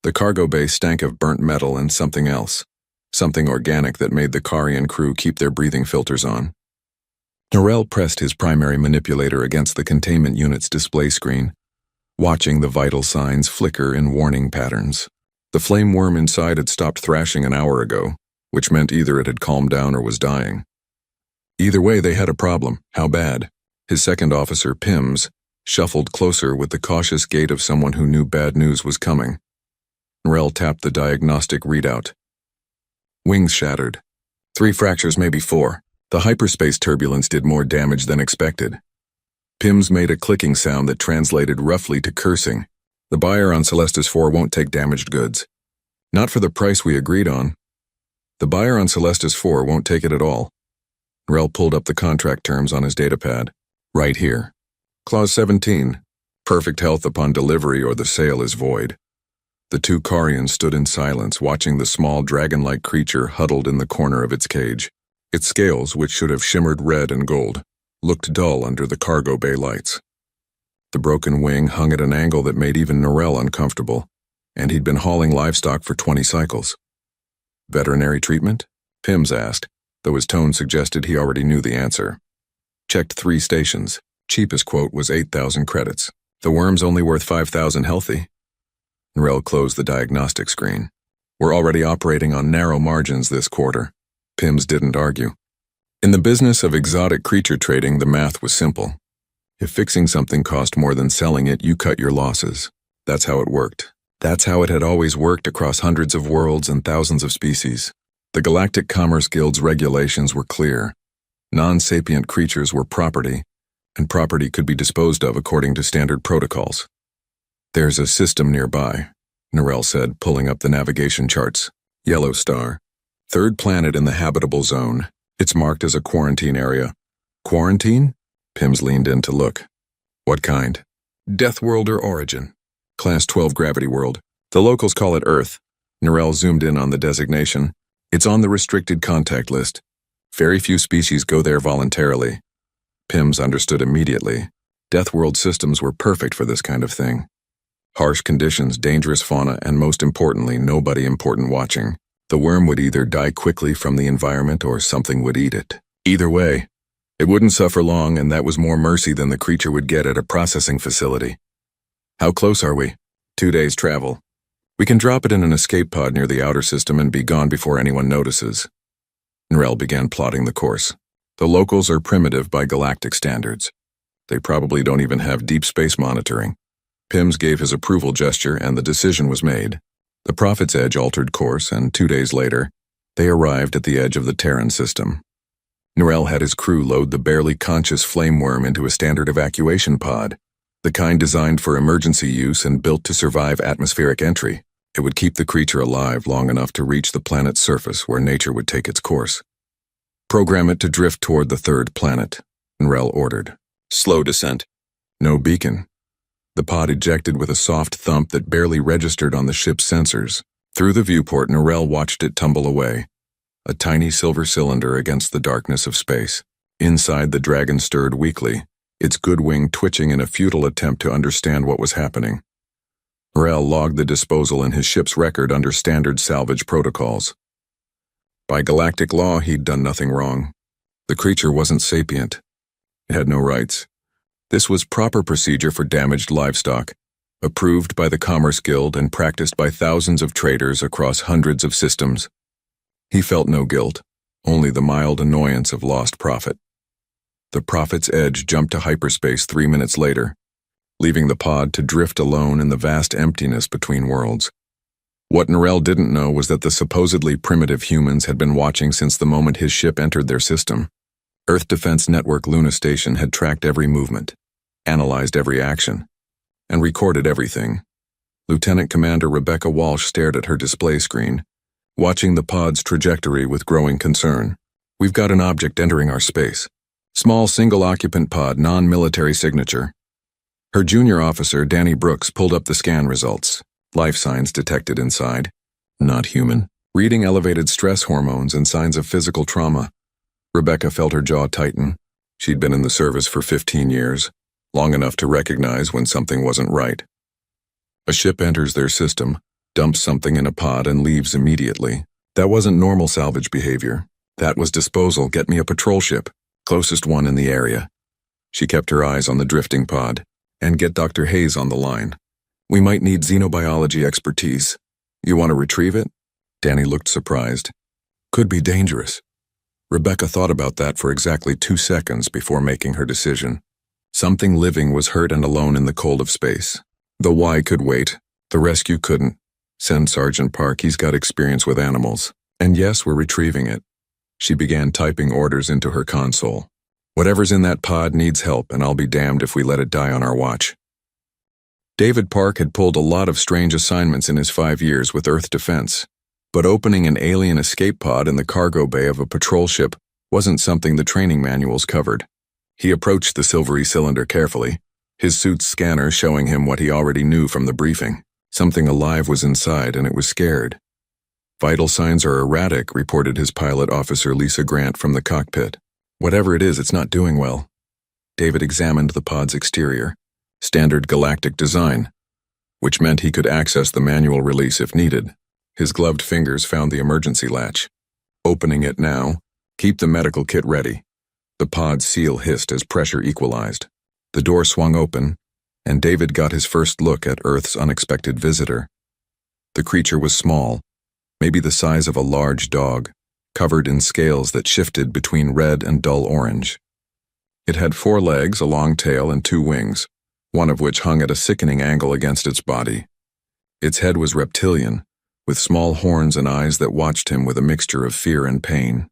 The cargo bay stank of burnt metal and something else. Something organic that made the Karian crew keep their breathing filters on. Norell pressed his primary manipulator against the containment unit's display screen, watching the vital signs flicker in warning patterns. The flame worm inside had stopped thrashing an hour ago, which meant either it had calmed down or was dying. Either way, they had a problem. How bad? His second officer, Pims, shuffled closer with the cautious gait of someone who knew bad news was coming. Norell tapped the diagnostic readout. Wings shattered. 3 fractures, maybe 4. The hyperspace turbulence did more damage than expected. Pims made a clicking sound that translated roughly to cursing. The buyer on Celestis 4 won't take damaged goods. Not for the price we agreed on. The buyer on Celestis 4 won't take it at all. Norell pulled up the contract terms on his datapad. Right here. Clause 17. Perfect health upon delivery or the sale is void. The 2 Karians stood in silence, watching the small dragon-like creature huddled in the corner of its cage. Its scales, which should have shimmered red and gold, looked dull under the cargo bay lights. The broken wing hung at an angle that made even Norell uncomfortable, and he'd been hauling livestock for 20 cycles. Veterinary treatment? Pims asked, though his tone suggested he already knew the answer. Checked 3 stations. Cheapest quote was 8,000 credits. The worm's only worth 5,000 healthy. Norell closed the diagnostic screen. We're already operating on narrow margins this quarter. Pims didn't argue. In the business of exotic creature trading, the math was simple. If fixing something cost more than selling it, you cut your losses. That's how it worked. That's how it had always worked across hundreds of worlds and thousands of species. The Galactic Commerce Guild's regulations were clear. Non-sapient creatures were property, and property could be disposed of according to standard protocols. There's a system nearby, Norell said, pulling up the navigation charts. Yellow star. 3rd planet in the habitable zone. It's marked as a quarantine area. Quarantine? Pims leaned in to look. What kind? Death world or origin? Class 12 gravity world. The locals call it Earth. Norell zoomed in on the designation. It's on the restricted contact list. Very few species go there voluntarily. Pims understood immediately. Death world systems were perfect for this kind of thing. Harsh conditions, dangerous fauna, and most importantly, nobody important watching. The worm would either die quickly from the environment or something would eat it. Either way, it wouldn't suffer long, and that was more mercy than the creature would get at a processing facility. How close are we? 2 days' travel. We can drop it in an escape pod near the outer system and be gone before anyone notices. Norell began plotting the course. The locals are primitive by galactic standards. They probably don't even have deep space monitoring. Pims gave his approval gesture, and the decision was made. The Prophet's Edge altered course, and 2 days later, they arrived at the edge of the Terran system. Norell had his crew load the barely conscious flame worm into a standard evacuation pod, the kind designed for emergency use and built to survive atmospheric entry. It would keep the creature alive long enough to reach the planet's surface where nature would take its course. Program it to drift toward the 3rd planet, Norell ordered. Slow descent. No beacon. The pod ejected with a soft thump that barely registered on the ship's sensors. Through the viewport, Norell watched it tumble away, a tiny silver cylinder against the darkness of space. Inside, the dragon stirred weakly, its good wing twitching in a futile attempt to understand what was happening. Norell logged the disposal in his ship's record under standard salvage protocols. By galactic law, he'd done nothing wrong. The creature wasn't sapient. It had no rights. This was proper procedure for damaged livestock, approved by the Commerce Guild and practiced by thousands of traders across hundreds of systems. He felt no guilt, only the mild annoyance of lost profit. The Prophet's Edge jumped to hyperspace 3 minutes later, leaving the pod to drift alone in the vast emptiness between worlds. What Norell didn't know was that the supposedly primitive humans had been watching since the moment his ship entered their system. Earth Defense Network Luna Station had tracked every movement, analyzed every action, and recorded everything. Lieutenant Commander Rebecca Walsh stared at her display screen, watching the pod's trajectory with growing concern. We've got an object entering our space. Small single-occupant pod, non-military signature. Her junior officer, Danny Brooks, pulled up the scan results. Life signs detected inside. Not human. Reading elevated stress hormones and signs of physical trauma. Rebecca felt her jaw tighten. She'd been in the service for 15 years, long enough to recognize when something wasn't right. A ship enters their system, dumps something in a pod and leaves immediately. That wasn't normal salvage behavior. That was disposal. Get me a patrol ship, closest one in the area. She kept her eyes on the drifting pod. And get Dr. Hayes on the line. We might need xenobiology expertise. You want to retrieve it? Danny looked surprised. Could be dangerous. Rebecca thought about that for exactly 2 seconds before making her decision. Something living was hurt and alone in the cold of space. The Y could wait. The rescue couldn't. Send Sergeant Park, he's got experience with animals. And yes, we're retrieving it. She began typing orders into her console. Whatever's in that pod needs help, and I'll be damned if we let it die on our watch. David Park had pulled a lot of strange assignments in his 5 years with Earth Defense, but opening an alien escape pod in the cargo bay of a patrol ship wasn't something the training manuals covered. He approached the silvery cylinder carefully, his suit's scanner showing him what he already knew from the briefing. Something alive was inside, and it was scared. Vital signs are erratic, reported his pilot officer Lisa Grant from the cockpit. Whatever it is, it's not doing well. David examined the pod's exterior. Standard galactic design, which meant he could access the manual release if needed. His gloved fingers found the emergency latch. Opening it now, keep the medical kit ready. The pod's seal hissed as pressure equalized. The door swung open, and David got his first look at Earth's unexpected visitor. The creature was small, maybe the size of a large dog, covered in scales that shifted between red and dull orange. It had 4 legs, a long tail, and 2 wings, one of which hung at a sickening angle against its body. Its head was reptilian, with small horns and eyes that watched him with a mixture of fear and pain.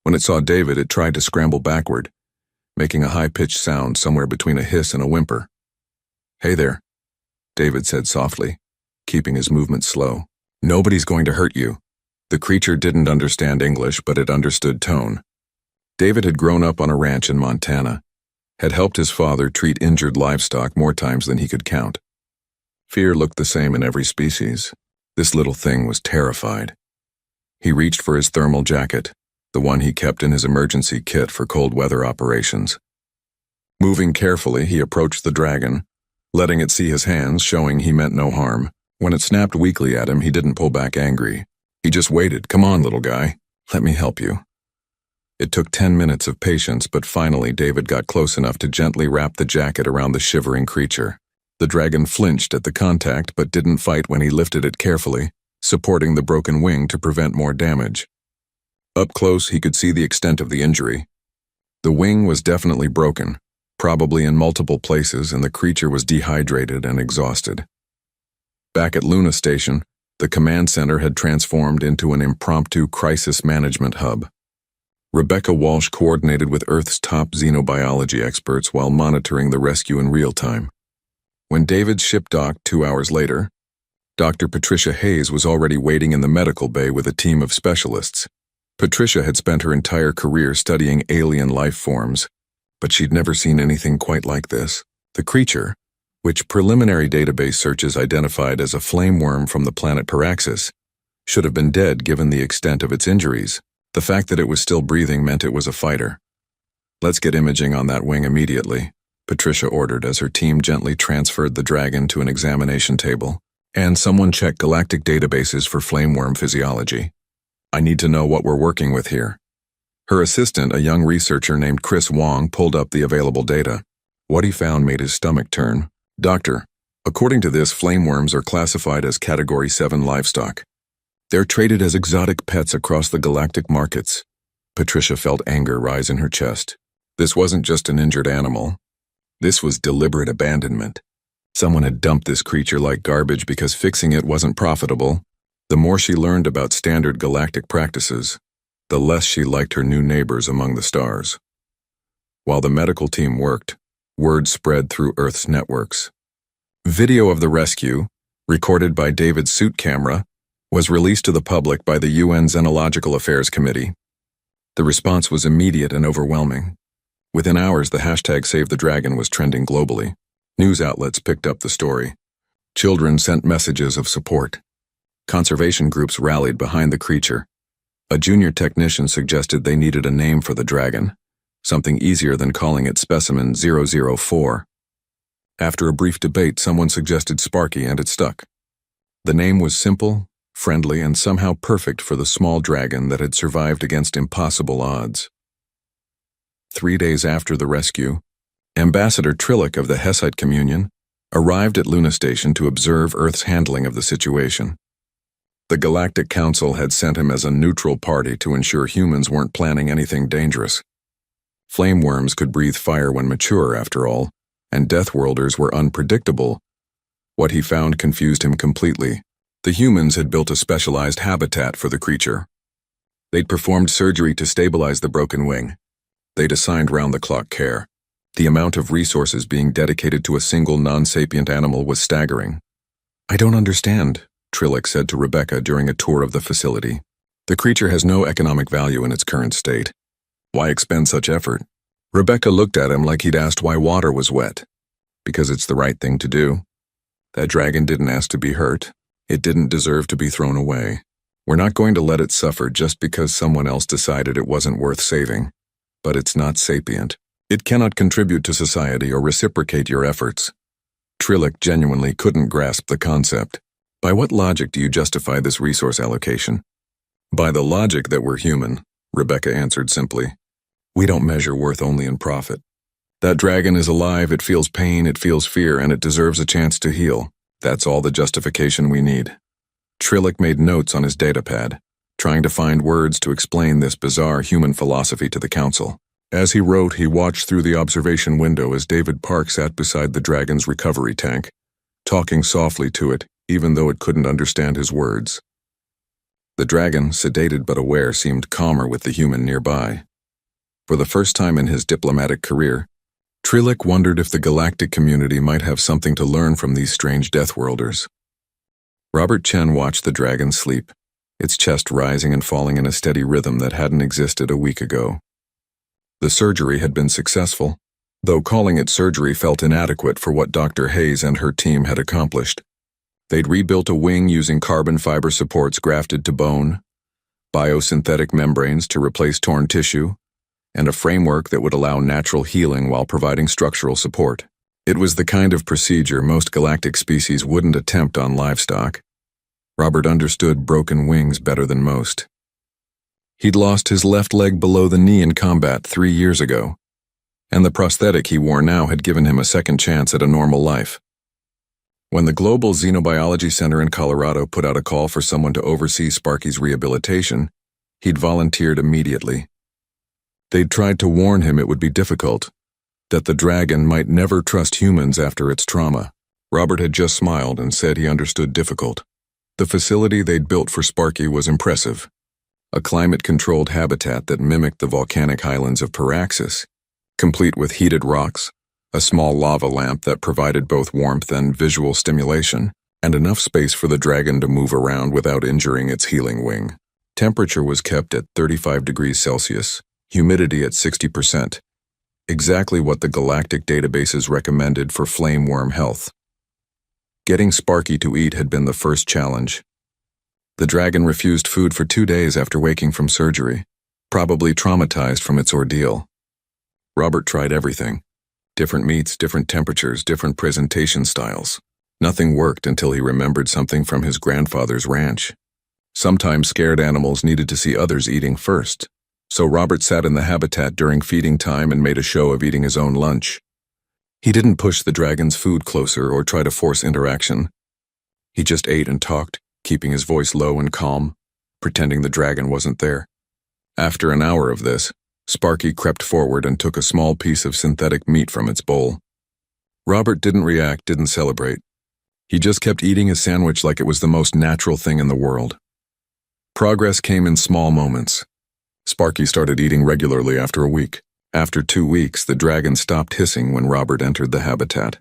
When it saw David, it tried to scramble backward, making a high-pitched sound somewhere between a hiss and a whimper. "Hey there," David said softly, keeping his movement slow. "Nobody's going to hurt you." The creature didn't understand English, but it understood tone. David had grown up on a ranch in Montana, had helped his father treat injured livestock more times than he could count. Fear looked the same in every species. This little thing was terrified. He reached for his thermal jacket, the one he kept in his emergency kit for cold weather operations. Moving carefully, he approached the dragon, letting it see his hands, showing he meant no harm. When it snapped weakly at him, he didn't pull back angry. He just waited. "Come on, little guy. Let me help you." It took 10 minutes of patience, but finally David got close enough to gently wrap the jacket around the shivering creature. The dragon flinched at the contact, but didn't fight when he lifted it carefully, supporting the broken wing to prevent more damage. Up close, he could see the extent of the injury. The wing was definitely broken, probably in multiple places, and the creature was dehydrated and exhausted. Back at Luna Station, the command center had transformed into an impromptu crisis management hub. Rebecca Walsh coordinated with Earth's top xenobiology experts while monitoring the rescue in real time. When David's ship docked 2 hours later, Dr. Patricia Hayes was already waiting in the medical bay with a team of specialists. Patricia had spent her entire career studying alien life forms, but she'd never seen anything quite like this. The creature, which preliminary database searches identified as a flame worm from the planet Paraxis, should have been dead given the extent of its injuries. The fact that it was still breathing meant it was a fighter. "Let's get imaging on that wing immediately," Patricia ordered as her team gently transferred the dragon to an examination table. "And someone check galactic databases for flame worm physiology. I need to know what we're working with here." Her assistant, a young researcher named Chris Wong, pulled up the available data. What he found made his stomach turn. "Doctor, according to this, flame worms are classified as Category 7 livestock. They're traded as exotic pets across the galactic markets." Patricia felt anger rise in her chest. This wasn't just an injured animal. This was deliberate abandonment. Someone had dumped this creature like garbage because fixing it wasn't profitable. The more she learned about standard galactic practices, the less she liked her new neighbors among the stars. While the medical team worked, word spread through Earth's networks. Video of the rescue, recorded by David's suit camera, was released to the public by the UN Xenological Affairs Committee. The response was immediate and overwhelming. Within hours, the hashtag #SaveTheDragon was trending globally. News outlets picked up the story. Children sent messages of support. Conservation groups rallied behind the creature. A junior technician suggested they needed a name for the dragon, something easier than calling it Specimen 004. After a brief debate, someone suggested Sparky, and it stuck. The name was simple, friendly, and somehow perfect for the small dragon that had survived against impossible odds. 3 days after the rescue, Ambassador Trillick of the Hessite Communion arrived at Luna Station to observe Earth's handling of the situation. The Galactic Council had sent him as a neutral party to ensure humans weren't planning anything dangerous. Flame worms could breathe fire when mature, after all, and Deathworlders were unpredictable. What he found confused him completely. The humans had built a specialized habitat for the creature. They'd performed surgery to stabilize the broken wing. They'd assigned round-the-clock care. The amount of resources being dedicated to a single non-sapient animal was staggering. "I don't understand," Trillick said to Rebecca during a tour of the facility. "The creature has no economic value in its current state. Why expend such effort?" Rebecca looked at him like he'd asked why water was wet. "Because it's the right thing to do. That dragon didn't ask to be hurt. It didn't deserve to be thrown away. We're not going to let it suffer just because someone else decided it wasn't worth saving. But it's not sapient. It cannot contribute to society or reciprocate your efforts." Trillick genuinely couldn't grasp the concept. "By what logic do you justify this resource allocation?" "By the logic that we're human," Rebecca answered simply. "We don't measure worth only in profit. That dragon is alive, it feels pain, it feels fear, and it deserves a chance to heal. That's all the justification we need." Trillick made notes on his datapad, trying to find words to explain this bizarre human philosophy to the council. As he wrote, he watched through the observation window as David Park sat beside the dragon's recovery tank, talking softly to it, even though it couldn't understand his words. The dragon, sedated but aware, seemed calmer with the human nearby. For the first time in his diplomatic career, Trillick wondered if the galactic community might have something to learn from these strange Deathworlders. Robert Chen watched the dragon sleep, its chest rising and falling in a steady rhythm that hadn't existed a week ago. The surgery had been successful, though calling it surgery felt inadequate for what Dr. Hayes and her team had accomplished. They'd rebuilt a wing using carbon fiber supports grafted to bone, biosynthetic membranes to replace torn tissue, and a framework that would allow natural healing while providing structural support. It was the kind of procedure most galactic species wouldn't attempt on livestock. Robert understood broken wings better than most. He'd lost his left leg below the knee in combat 3 years ago, and the prosthetic he wore now had given him a second chance at a normal life. When the Global Xenobiology Center in Colorado put out a call for someone to oversee Sparky's rehabilitation, he'd volunteered immediately. They'd tried to warn him it would be difficult, that the dragon might never trust humans after its trauma. Robert had just smiled and said he understood difficult. The facility they'd built for Sparky was impressive. A climate-controlled habitat that mimicked the volcanic highlands of Paraxis, complete with heated rocks, a small lava lamp that provided both warmth and visual stimulation, and enough space for the dragon to move around without injuring its healing wing. Temperature was kept at 35 degrees Celsius, humidity at 60%, exactly what the galactic databases recommended for flame worm health. Getting Sparky to eat had been the first challenge. The dragon refused food for 2 days after waking from surgery, probably traumatized from its ordeal. Robert tried everything. Different meats, different temperatures, different presentation styles. Nothing worked until he remembered something from his grandfather's ranch. Sometimes scared animals needed to see others eating first, so Robert sat in the habitat during feeding time and made a show of eating his own lunch. He didn't push the dragon's food closer or try to force interaction. He just ate and talked, keeping his voice low and calm, pretending the dragon wasn't there. After an hour of this, Sparky crept forward and took a small piece of synthetic meat from its bowl. Robert didn't react, didn't celebrate. He just kept eating his sandwich like it was the most natural thing in the world. Progress came in small moments. Sparky started eating regularly after a week. After 2 weeks, the dragon stopped hissing when Robert entered the habitat.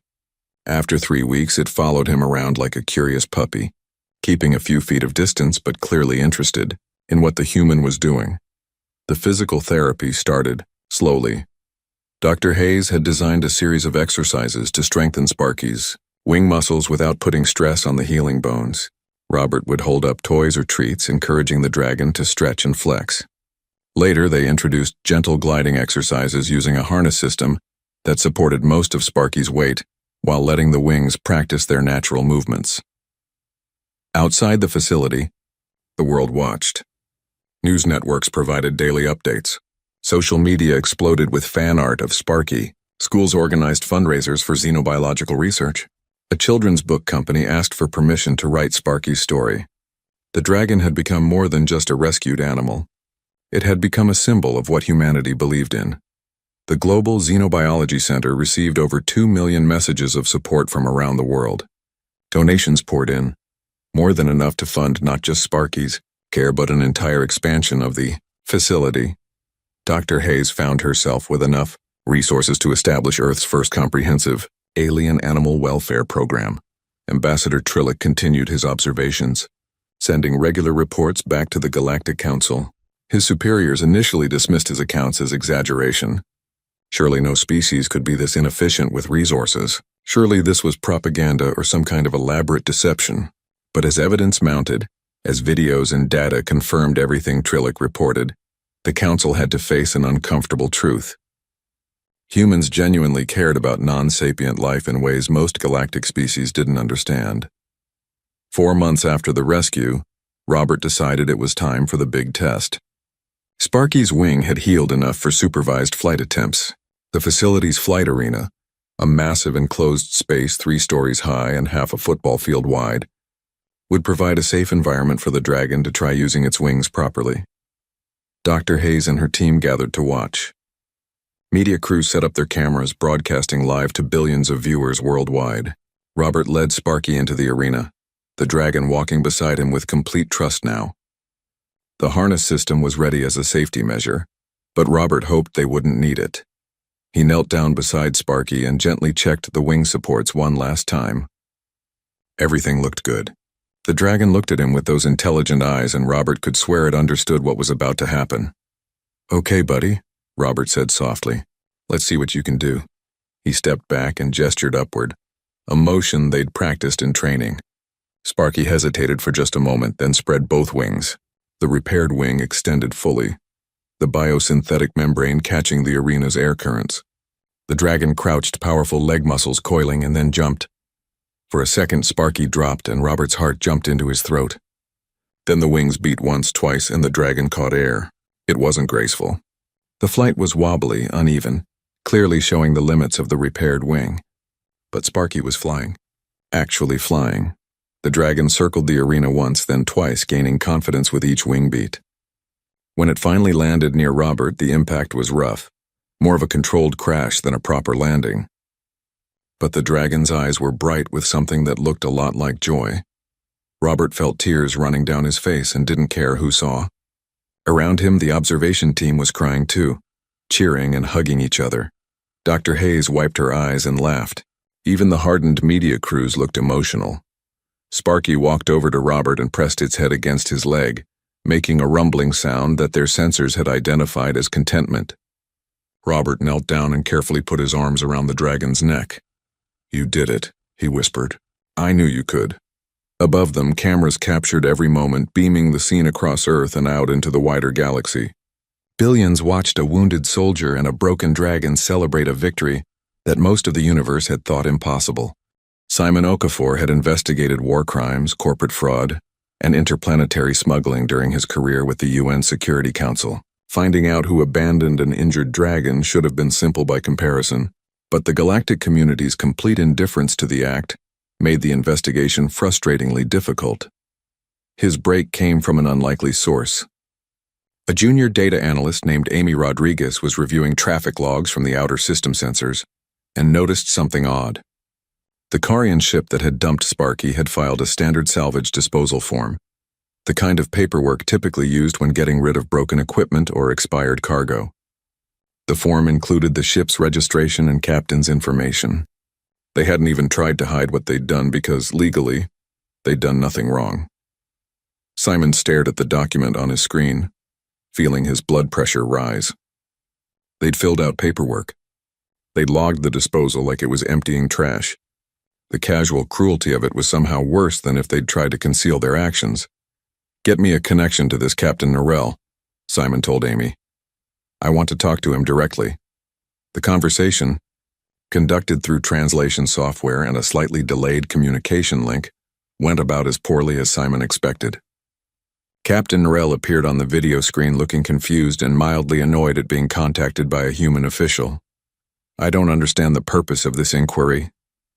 After 3 weeks, it followed him around like a curious puppy, keeping a few feet of distance but clearly interested in what the human was doing. The physical therapy started, slowly. Dr. Hayes had designed a series of exercises to strengthen Sparky's wing muscles without putting stress on the healing bones. Robert would hold up toys or treats, encouraging the dragon to stretch and flex. Later, they introduced gentle gliding exercises using a harness system that supported most of Sparky's weight while letting the wings practice their natural movements. Outside the facility, the world watched. News networks provided daily updates. Social media exploded with fan art of Sparky. Schools organized fundraisers for xenobiological research. A children's book company asked for permission to write Sparky's story. The dragon had become more than just a rescued animal. It had become a symbol of what humanity believed in. The Global Xenobiology Center received over 2 million messages of support from around the world. Donations poured in, more than enough to fund not just Sparky's care but an entire expansion of the facility. Dr. Hayes found herself with enough resources to establish Earth's first comprehensive alien animal welfare program. Ambassador Trillick continued his observations, sending regular reports back to the Galactic Council. His superiors initially dismissed his accounts as exaggeration. Surely no species could be this inefficient with resources. Surely this was propaganda or some kind of elaborate deception. But as evidence mounted, as videos and data confirmed everything Trillick reported, the Council had to face an uncomfortable truth. Humans genuinely cared about non-sapient life in ways most galactic species didn't understand. 4 months after the rescue, Robert decided it was time for the big test. Sparky's wing had healed enough for supervised flight attempts. The facility's flight arena, a massive enclosed space 3 stories high and half a football field wide, would provide a safe environment for the dragon to try using its wings properly. Dr. Hayes and her team gathered to watch. Media crews set up their cameras, broadcasting live to billions of viewers worldwide. Robert led Sparky into the arena, the dragon walking beside him with complete trust now. The harness system was ready as a safety measure, but Robert hoped they wouldn't need it. He knelt down beside Sparky and gently checked the wing supports one last time. Everything looked good. The dragon looked at him with those intelligent eyes, and Robert could swear it understood what was about to happen. "Okay, buddy," Robert said softly. "Let's see what you can do." He stepped back and gestured upward, a motion they'd practiced in training. Sparky hesitated for just a moment, then spread both wings. The repaired wing extended fully, the biosynthetic membrane catching the arena's air currents. The dragon crouched, powerful leg muscles coiling, and then jumped. For a second, Sparky dropped and Robert's heart jumped into his throat. Then the wings beat once, twice, and the dragon caught air. It wasn't graceful. The flight was wobbly, uneven, clearly showing the limits of the repaired wing. But Sparky was flying. Actually flying. The dragon circled the arena once, then twice, gaining confidence with each wing beat. When it finally landed near Robert, the impact was rough, more of a controlled crash than a proper landing. But the dragon's eyes were bright with something that looked a lot like joy. Robert felt tears running down his face and didn't care who saw. Around him, the observation team was crying too, cheering and hugging each other. Dr. Hayes wiped her eyes and laughed. Even the hardened media crews looked emotional. Sparky walked over to Robert and pressed its head against his leg, making a rumbling sound that their sensors had identified as contentment. Robert knelt down and carefully put his arms around the dragon's neck. "You did it," he whispered. "I knew you could." Above them, cameras captured every moment, beaming the scene across Earth and out into the wider galaxy. Billions watched a wounded soldier and a broken dragon celebrate a victory that most of the universe had thought impossible. Simon Okafor had investigated war crimes, corporate fraud, and interplanetary smuggling during his career with the UN Security Council. Finding out who abandoned an injured dragon should have been simple by comparison, but the galactic community's complete indifference to the act made the investigation frustratingly difficult. His break came from an unlikely source. A junior data analyst named Amy Rodriguez was reviewing traffic logs from the outer system sensors and noticed something odd. The Carian ship that had dumped Sparky had filed a standard salvage disposal form, the kind of paperwork typically used when getting rid of broken equipment or expired cargo. The form included the ship's registration and captain's information. They hadn't even tried to hide what they'd done because, legally, they'd done nothing wrong. Simon stared at the document on his screen, feeling his blood pressure rise. They'd filled out paperwork. They'd logged the disposal like it was emptying trash. The casual cruelty of it was somehow worse than if they'd tried to conceal their actions. "Get me a connection to this Captain Norell," Simon told Amy. "I want to talk to him directly." The conversation, conducted through translation software and a slightly delayed communication link, went about as poorly as Simon expected. Captain Norell appeared on the video screen looking confused and mildly annoyed at being contacted by a human official. "I don't understand the purpose of this inquiry,"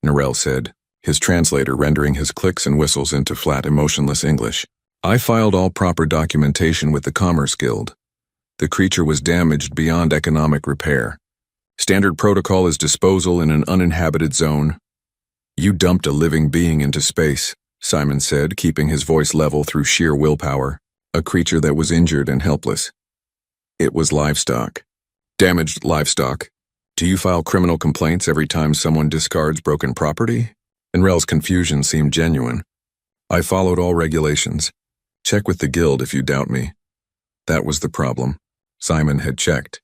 Norell said, his translator rendering his clicks and whistles into flat, emotionless English. "I filed all proper documentation with the Commerce Guild. The creature was damaged beyond economic repair. Standard protocol is disposal in an uninhabited zone." "You dumped a living being into space," Simon said, keeping his voice level through sheer willpower. "A creature that was injured and helpless." "It was livestock. Damaged livestock. Do you file criminal complaints every time someone discards broken property?" Norell's confusion seemed genuine. "I followed all regulations. Check with the guild if you doubt me." That was the problem. Simon had checked.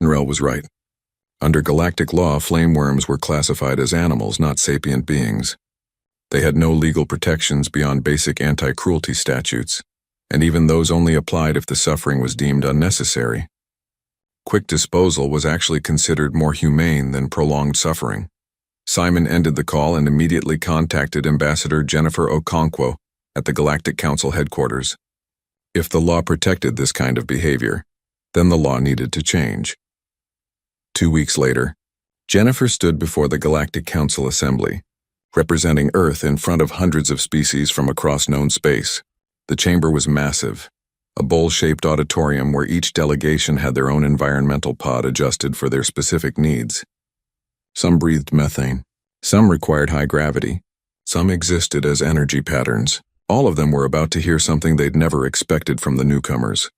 Norell was right. Under galactic law, flameworms were classified as animals, not sapient beings. They had no legal protections beyond basic anti-cruelty statutes, and even those only applied if the suffering was deemed unnecessary. Quick disposal was actually considered more humane than prolonged suffering. Simon ended the call and immediately contacted Ambassador Jennifer Okonkwo at the Galactic Council headquarters. If the law protected this kind of behavior, then the law needed to change. 2 weeks later, Jennifer stood before the Galactic Council Assembly, representing Earth in front of hundreds of species from across known space. The chamber was massive, a bowl-shaped auditorium where each delegation had their own environmental pod adjusted for their specific needs. Some breathed methane, some required high gravity, some existed as energy patterns. All of them were about to hear something they'd never expected from the newcomers.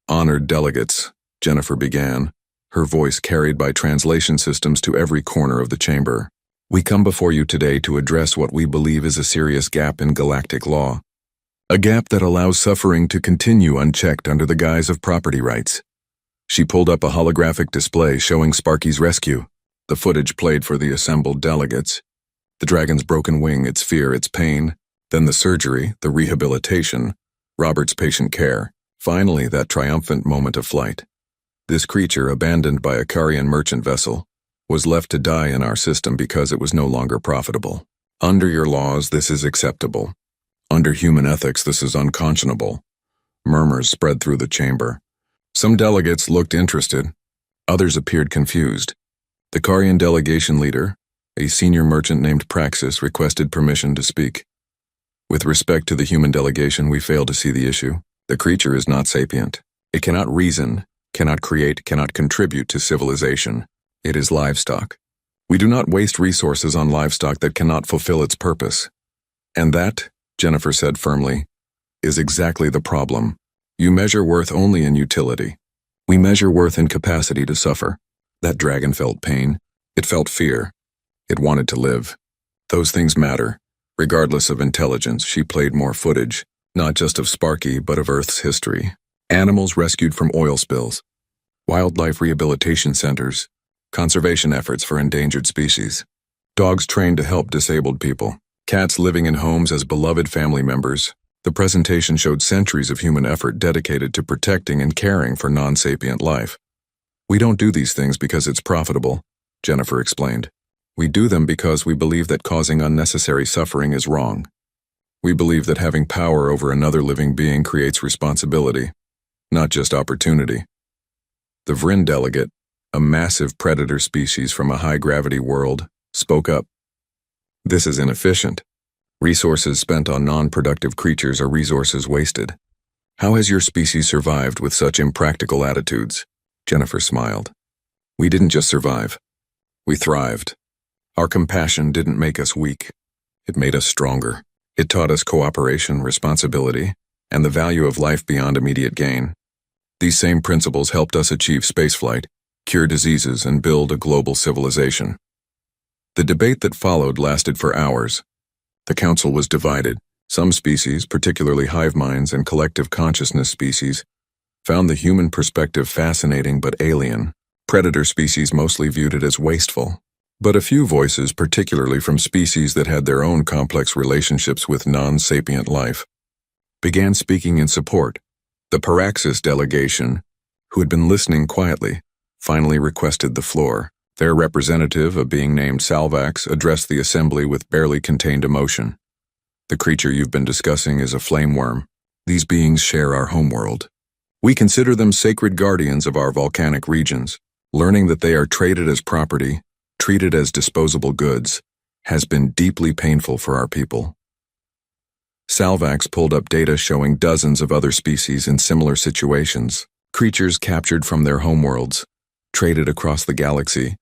"Honored delegates," Jennifer began, her voice carried by translation systems to every corner of the chamber. "We come before you today to address what we believe is a serious gap in galactic law. A gap that allows suffering to continue unchecked under the guise of property rights." She pulled up a holographic display showing Sparky's rescue. The footage played for the assembled delegates. The dragon's broken wing, its fear, its pain, then the surgery, the rehabilitation, Robert's patient care, finally that triumphant moment of flight. This creature, abandoned by a Karian merchant vessel, was left to die in our system because it was no longer profitable. Under your laws, this is acceptable. Under human ethics, this is unconscionable. Murmurs spread through the chamber. Some delegates looked interested. Others appeared confused. The Karian delegation leader, a senior merchant named Praxis, requested permission to speak. "With respect to the human delegation, we fail to see the issue. The creature is not sapient. It cannot reason, cannot create, cannot contribute to civilization. It is livestock. We do not waste resources on livestock that cannot fulfill its purpose. And that," Jennifer said firmly, "is exactly the problem. You measure worth only in utility. We measure worth in capacity to suffer." That dragon felt pain. It felt fear. It wanted to live. Those things matter. Regardless of intelligence, she played more footage, not just of Sparky, but of Earth's history. Animals rescued from oil spills, wildlife rehabilitation centers, conservation efforts for endangered species, dogs trained to help disabled people, cats living in homes as beloved family members. The presentation showed centuries of human effort dedicated to protecting and caring for non-sapient life. "We don't do these things because it's profitable," Jennifer explained. "We do them because we believe that causing unnecessary suffering is wrong. We believe that having power over another living being creates responsibility, not just opportunity." The Vryn delegate, a massive predator species from a high-gravity world, spoke up. "This is inefficient. Resources spent on non-productive creatures are resources wasted. How has your species survived with such impractical attitudes?" Jennifer smiled. "We didn't just survive. We thrived. Our compassion didn't make us weak. It made us stronger. It taught us cooperation, responsibility, and the value of life beyond immediate gain. These same principles helped us achieve spaceflight, cure diseases, and build a global civilization." The debate that followed lasted for hours. The council was divided. Some species, particularly hive minds and collective consciousness species, found the human perspective fascinating but alien. Predator species mostly viewed it as wasteful. But a few voices, particularly from species that had their own complex relationships with non-sapient life, began speaking in support. The Paraxis delegation, who had been listening quietly, finally requested the floor. Their representative, a being named Salvax, addressed the assembly with barely contained emotion. The creature you've been discussing is a flameworm. These beings share our homeworld. We consider them sacred guardians of our volcanic regions. Learning that they are traded as property, treated as disposable goods, has been deeply painful for our people. Salvax pulled up data showing dozens of other species in similar situations, creatures captured from their homeworlds, traded across the galaxy,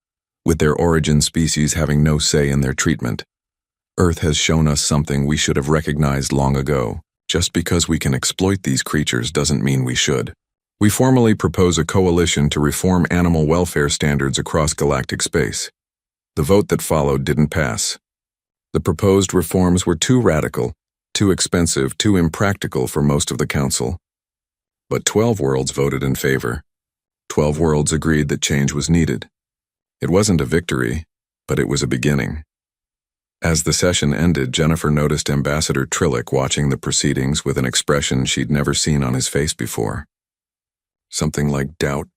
with their origin species having no say in their treatment. Earth has shown us something we should have recognized long ago. Just because we can exploit these creatures doesn't mean we should. We formally propose a coalition to reform animal welfare standards across galactic space. The vote that followed didn't pass. The proposed reforms were too radical, too expensive, too impractical for most of the council. But 12 worlds voted in favor. 12 worlds agreed that change was needed. It wasn't a victory, but it was a beginning. As the session ended, Jennifer noticed Ambassador Trillick watching the proceedings with an expression she'd never seen on his face before. Something like doubt.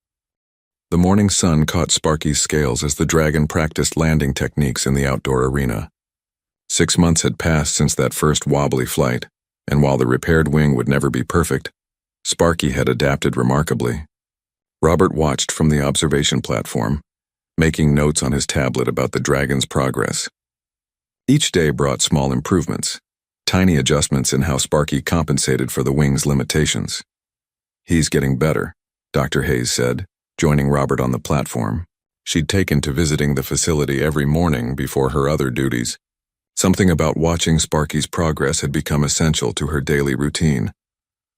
The morning sun caught Sparky's scales as the dragon practiced landing techniques in the outdoor arena. 6 months had passed since that first wobbly flight, and while the repaired wing would never be perfect, Sparky had adapted remarkably. Robert watched from the observation platform, making notes on his tablet about the dragon's progress. Each day brought small improvements, tiny adjustments in how Sparky compensated for the wing's limitations. "He's getting better," Dr. Hayes said, joining Robert on the platform. She'd taken to visiting the facility every morning before her other duties. Something about watching Sparky's progress had become essential to her daily routine.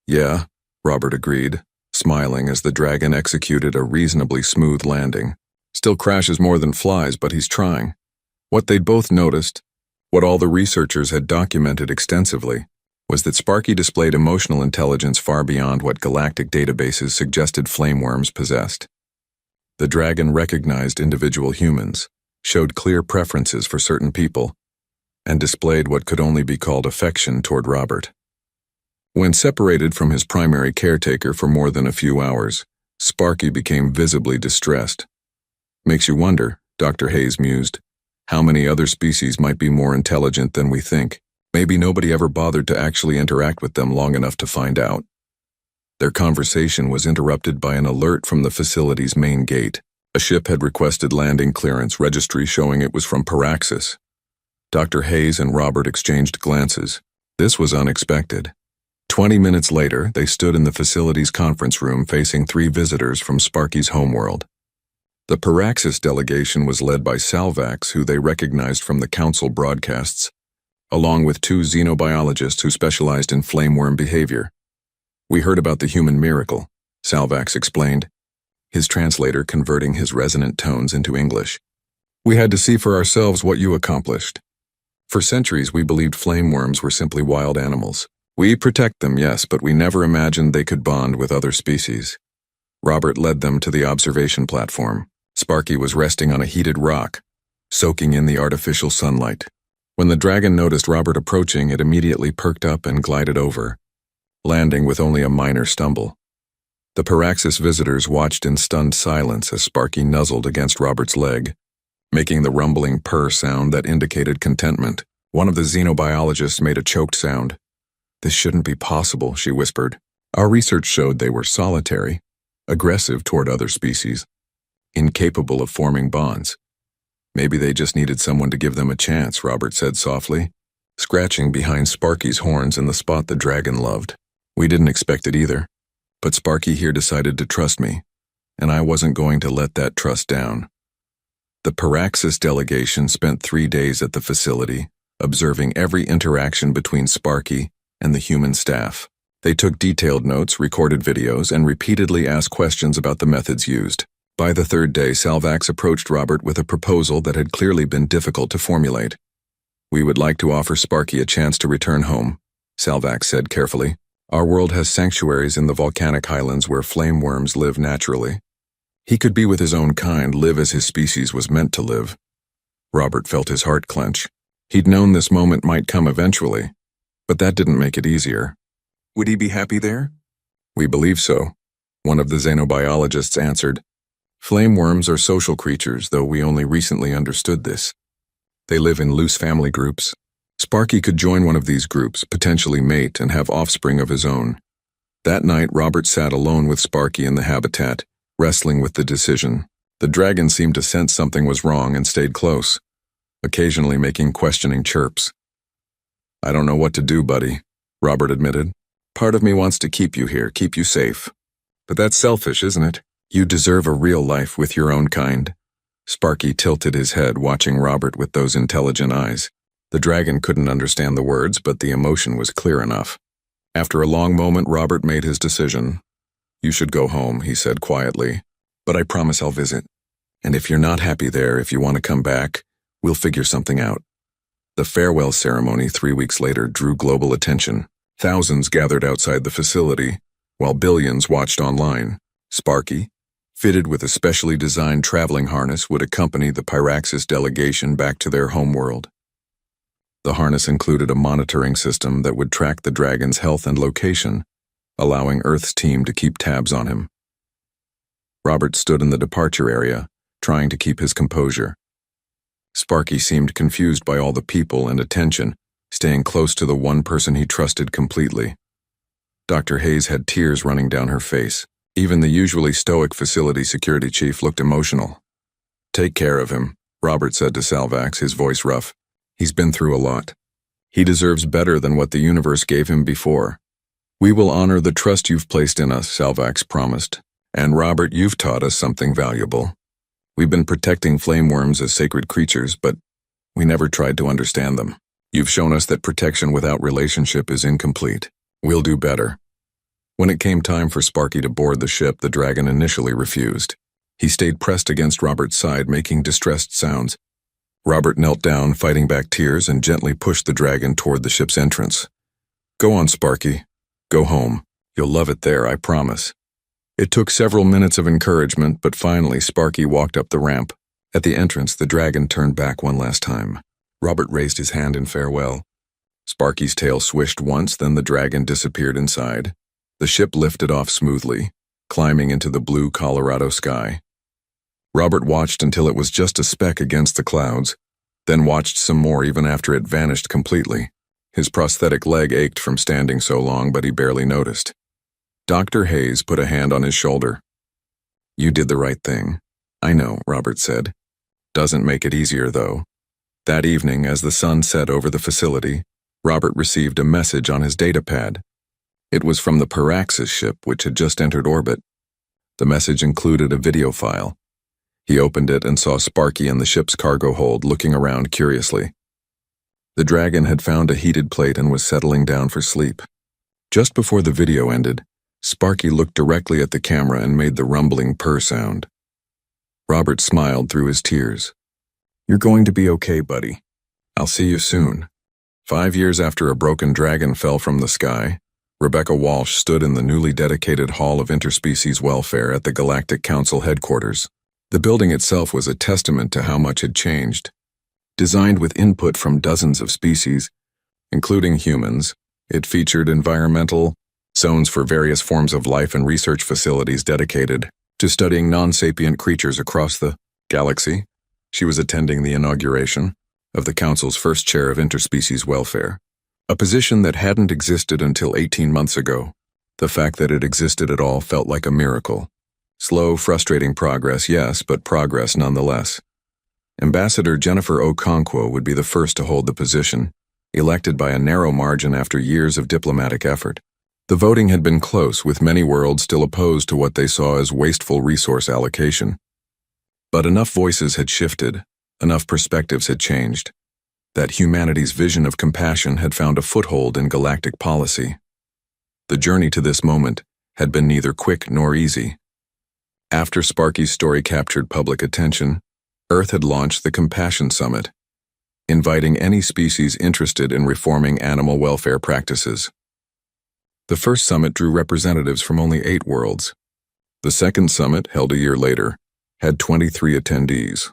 "Yeah," Robert agreed, smiling as the dragon executed a reasonably smooth landing. "Still crashes more than flies, but he's trying." What they'd both noticed, what all the researchers had documented extensively, was that Sparky displayed emotional intelligence far beyond what galactic databases suggested flameworms possessed. The dragon recognized individual humans, showed clear preferences for certain people, and displayed what could only be called affection toward Robert. When separated from his primary caretaker for more than a few hours, Sparky became visibly distressed. "Makes you wonder," Dr. Hayes mused, "how many other species might be more intelligent than we think. Maybe nobody ever bothered to actually interact with them long enough to find out." Their conversation was interrupted by an alert from the facility's main gate. A ship had requested landing clearance registry showing it was from Paraxis. Dr. Hayes and Robert exchanged glances. This was unexpected. 20 minutes later, they stood in the facility's conference room facing 3 visitors from Sparky's homeworld. The Paraxis delegation was led by Salvax, who they recognized from the council broadcasts, along with 2 xenobiologists who specialized in flameworm behavior. "We heard about the human miracle," Salvax explained, his translator converting his resonant tones into English. "We had to see for ourselves what you accomplished. For centuries, we believed flameworms were simply wild animals. We protect them, yes, but we never imagined they could bond with other species." Robert led them to the observation platform. Sparky was resting on a heated rock, soaking in the artificial sunlight. When the dragon noticed Robert approaching, it immediately perked up and glided over, landing with only a minor stumble. The Paraxis visitors watched in stunned silence as Sparky nuzzled against Robert's leg, making the rumbling purr sound that indicated contentment. One of the xenobiologists made a choked sound. "This shouldn't be possible," she whispered. "Our research showed they were solitary, aggressive toward other species, incapable of forming bonds. Maybe they just needed someone to give them a chance," Robert said softly, scratching behind Sparky's horns in the spot the dragon loved. "We didn't expect it either, but Sparky here decided to trust me, and I wasn't going to let that trust down." The Paraxis delegation spent 3 days at the facility, observing every interaction between Sparky and the human staff. They took detailed notes, recorded videos, and repeatedly asked questions about the methods used. By the 3rd day, Salvax approached Robert with a proposal that had clearly been difficult to formulate. "We would like to offer Sparky a chance to return home," Salvax said carefully. "Our world has sanctuaries in the volcanic highlands where flameworms live naturally. He could be with his own kind, live as his species was meant to live." Robert felt his heart clench. He'd known this moment might come eventually, but that didn't make it easier. "Would he be happy there?" "We believe so," one of the xenobiologists answered. "Flameworms are social creatures, though we only recently understood this. They live in loose family groups, Sparky could join one of these groups, potentially mate, and have offspring of his own. That night, Robert sat alone with Sparky in the habitat, wrestling with the decision. The dragon seemed to sense something was wrong and stayed close, occasionally making questioning chirps. "I don't know what to do, buddy," Robert admitted. "Part of me wants to keep you here, keep you safe. But that's selfish, isn't it? You deserve a real life with your own kind." Sparky tilted his head, watching Robert with those intelligent eyes. The dragon couldn't understand the words, but the emotion was clear enough. After a long moment, Robert made his decision. "You should go home," he said quietly, "but I promise I'll visit. And if you're not happy there, if you want to come back, we'll figure something out." The farewell ceremony 3 weeks later drew global attention. Thousands gathered outside the facility, while billions watched online. Sparky, fitted with a specially designed traveling harness, would accompany the Pyraxis delegation back to their homeworld. The harness included a monitoring system that would track the dragon's health and location, allowing Earth's team to keep tabs on him. Robert stood in the departure area, trying to keep his composure. Sparky seemed confused by all the people and attention, staying close to the one person he trusted completely. Dr. Hayes had tears running down her face. Even the usually stoic facility security chief looked emotional. "Take care of him," Robert said to Salvax, his voice rough. "He's been through a lot. He deserves better than what the universe gave him before." "We will honor the trust you've placed in us," Salvax promised. "And Robert, you've taught us something valuable. We've been protecting flameworms as sacred creatures, but we never tried to understand them. You've shown us that protection without relationship is incomplete. We'll do better." When it came time for Sparky to board the ship, the dragon initially refused. He stayed pressed against Robert's side, making distressed sounds. Robert knelt down, fighting back tears, and gently pushed the dragon toward the ship's entrance. "Go on, Sparky. Go home. You'll love it there, I promise." It took several minutes of encouragement, but finally Sparky walked up the ramp. At the entrance, the dragon turned back one last time. Robert raised his hand in farewell. Sparky's tail swished once, then the dragon disappeared inside. The ship lifted off smoothly, climbing into the blue Colorado sky. Robert watched until it was just a speck against the clouds, then watched some more even after it vanished completely. His prosthetic leg ached from standing so long, but he barely noticed. Dr. Hayes put a hand on his shoulder. "You did the right thing." "I know," Robert said. "Doesn't make it easier, though." That evening, as the sun set over the facility, Robert received a message on his datapad. It was from the Pyraxis ship, which had just entered orbit. The message included a video file. He opened it and saw Sparky in the ship's cargo hold, looking around curiously. The dragon had found a heated plate and was settling down for sleep. Just before the video ended, Sparky looked directly at the camera and made the rumbling purr sound. Robert smiled through his tears. "You're going to be okay, buddy. I'll see you soon." 5 years after a broken dragon fell from the sky, Rebecca Walsh stood in the newly dedicated Hall of Interspecies Welfare at the Galactic Council headquarters. The building itself was a testament to how much had changed. Designed with input from dozens of species, including humans, it featured environmental zones for various forms of life and research facilities dedicated to studying non-sapient creatures across the galaxy. She was attending the inauguration of the Council's first chair of interspecies welfare, a position that hadn't existed until 18 months ago. The fact that it existed at all felt like a miracle. Slow, frustrating progress, yes, but progress nonetheless. Ambassador Jennifer Okonkwo would be the first to hold the position, elected by a narrow margin after years of diplomatic effort. The voting had been close, with many worlds still opposed to what they saw as wasteful resource allocation. But enough voices had shifted, enough perspectives had changed, that humanity's vision of compassion had found a foothold in galactic policy. The journey to this moment had been neither quick nor easy. After Sparky's story captured public attention, Earth had launched the Compassion Summit, inviting any species interested in reforming animal welfare practices. The first summit drew representatives from only 8 worlds. The second summit, held a year later, had 23 attendees.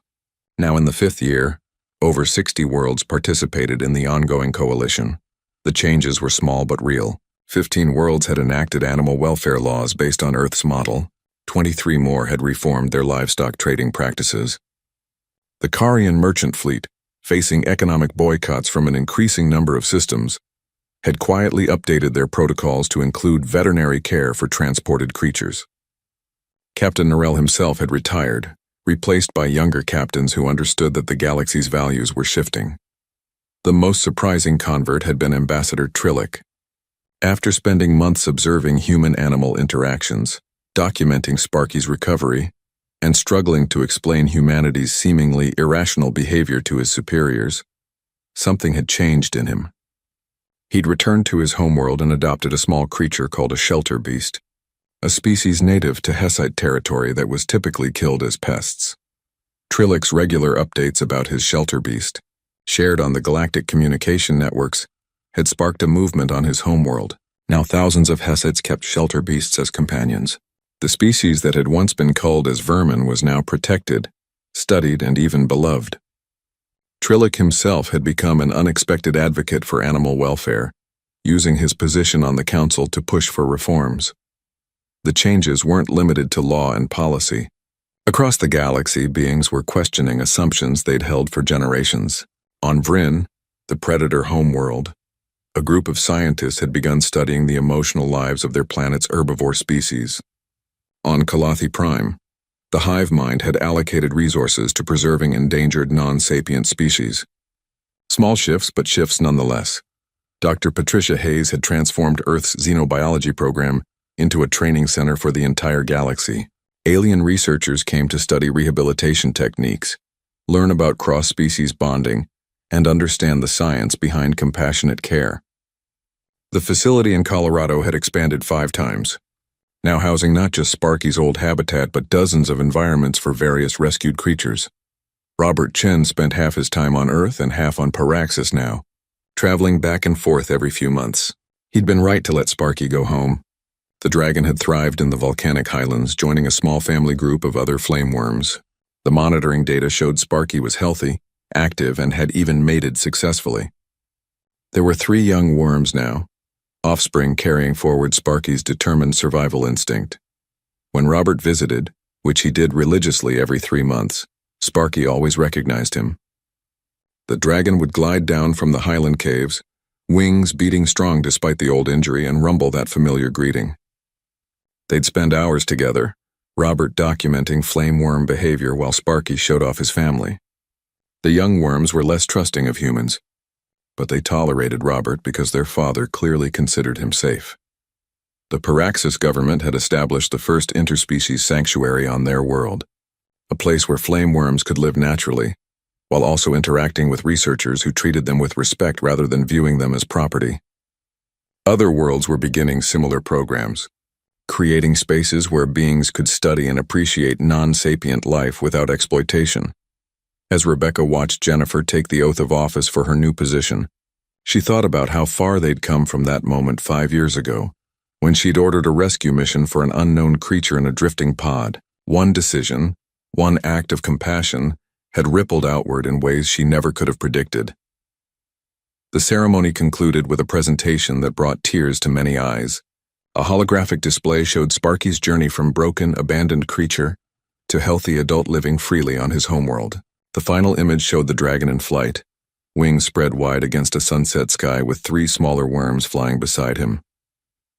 Now in the 5th year, over 60 worlds participated in the ongoing coalition. The changes were small but real. 15 worlds had enacted animal welfare laws based on Earth's model. 23 more had reformed their livestock trading practices. The Karian merchant fleet, facing economic boycotts from an increasing number of systems, had quietly updated their protocols to include veterinary care for transported creatures. Captain Norell himself had retired, replaced by younger captains who understood that the galaxy's values were shifting. The most surprising convert had been Ambassador Trillick. After spending months observing human-animal interactions, documenting Sparky's recovery, and struggling to explain humanity's seemingly irrational behavior to his superiors, something had changed in him. He'd returned to his homeworld and adopted a small creature called a shelter beast, a species native to Hessite territory that was typically killed as pests. Trillick's regular updates about his shelter beast, shared on the galactic communication networks, had sparked a movement on his homeworld. Now thousands of Hessites kept shelter beasts as companions. The species that had once been culled as vermin was now protected, studied, and even beloved. Trillick himself had become an unexpected advocate for animal welfare, using his position on the council to push for reforms. The changes weren't limited to law and policy. Across the galaxy, beings were questioning assumptions they'd held for generations. On Vryn, the predator homeworld, a group of scientists had begun studying the emotional lives of their planet's herbivore species. On Calathi Prime, the hive mind had allocated resources to preserving endangered non-sapient species. Small shifts, but shifts nonetheless. Dr. Patricia Hayes had transformed Earth's xenobiology program into a training center for the entire galaxy. Alien researchers came to study rehabilitation techniques, learn about cross-species bonding, and understand the science behind compassionate care. The facility in Colorado had expanded 5 times, now housing not just Sparky's old habitat but dozens of environments for various rescued creatures. Robert Chen spent half his time on Earth and half on Paraxis now, traveling back and forth every few months. He'd been right to let Sparky go home. The dragon had thrived in the volcanic highlands, joining a small family group of other flame worms. The monitoring data showed Sparky was healthy, active, and had even mated successfully. There were 3 young worms now, offspring carrying forward Sparky's determined survival instinct. When Robert visited, which he did religiously every 3 months, Sparky always recognized him. The dragon would glide down from the highland caves, wings beating strong despite the old injury, and rumble that familiar greeting. They'd spend hours together, Robert documenting flame worm behavior while Sparky showed off his family. The young worms were less trusting of humans, but they tolerated Robert because their father clearly considered him safe. The Paraxis government had established the first interspecies sanctuary on their world, a place where flame worms could live naturally, while also interacting with researchers who treated them with respect rather than viewing them as property. Other worlds were beginning similar programs, creating spaces where beings could study and appreciate non-sapient life without exploitation. As Rebecca watched Jennifer take the oath of office for her new position, she thought about how far they'd come from that moment 5 years ago, when she'd ordered a rescue mission for an unknown creature in a drifting pod. One decision, one act of compassion, had rippled outward in ways she never could have predicted. The ceremony concluded with a presentation that brought tears to many eyes. A holographic display showed Sparky's journey from broken, abandoned creature to healthy adult living freely on his homeworld. The final image showed the dragon in flight, wings spread wide against a sunset sky with 3 smaller worms flying beside him.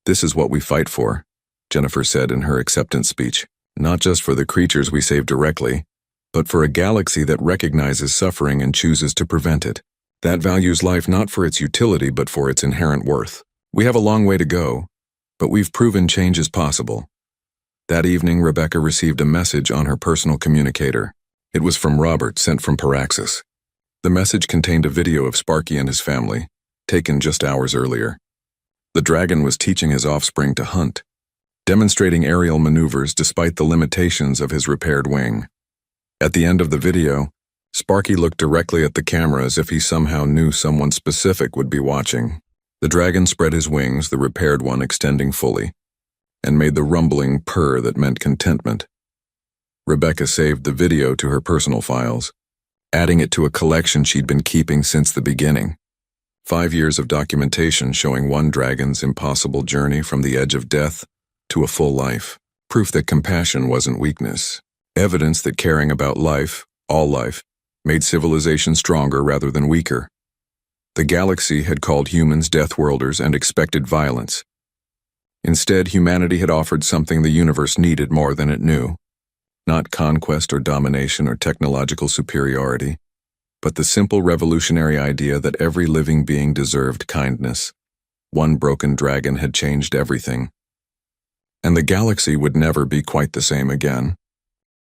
"This is what we fight for," Jennifer said in her acceptance speech. "Not just for the creatures we save directly, but for a galaxy that recognizes suffering and chooses to prevent it. That values life not for its utility but for its inherent worth. We have a long way to go, but we've proven change is possible." That evening, Rebecca received a message on her personal communicator. It was from Robert, sent from Paraxis. The message contained a video of Sparky and his family, taken just hours earlier. The dragon was teaching his offspring to hunt, demonstrating aerial maneuvers despite the limitations of his repaired wing. At the end of the video, Sparky looked directly at the camera as if he somehow knew someone specific would be watching. The dragon spread his wings, the repaired one extending fully, and made the rumbling purr that meant contentment. Rebecca saved the video to her personal files, adding it to a collection she'd been keeping since the beginning. 5 years of documentation showing one dragon's impossible journey from the edge of death to a full life. Proof that compassion wasn't weakness. Evidence that caring about life, all life, made civilization stronger rather than weaker. The galaxy had called humans death worlders and expected violence. Instead, humanity had offered something the universe needed more than it knew. Not conquest or domination or technological superiority, but the simple revolutionary idea that every living being deserved kindness. One broken dragon had changed everything. And the galaxy would never be quite the same again.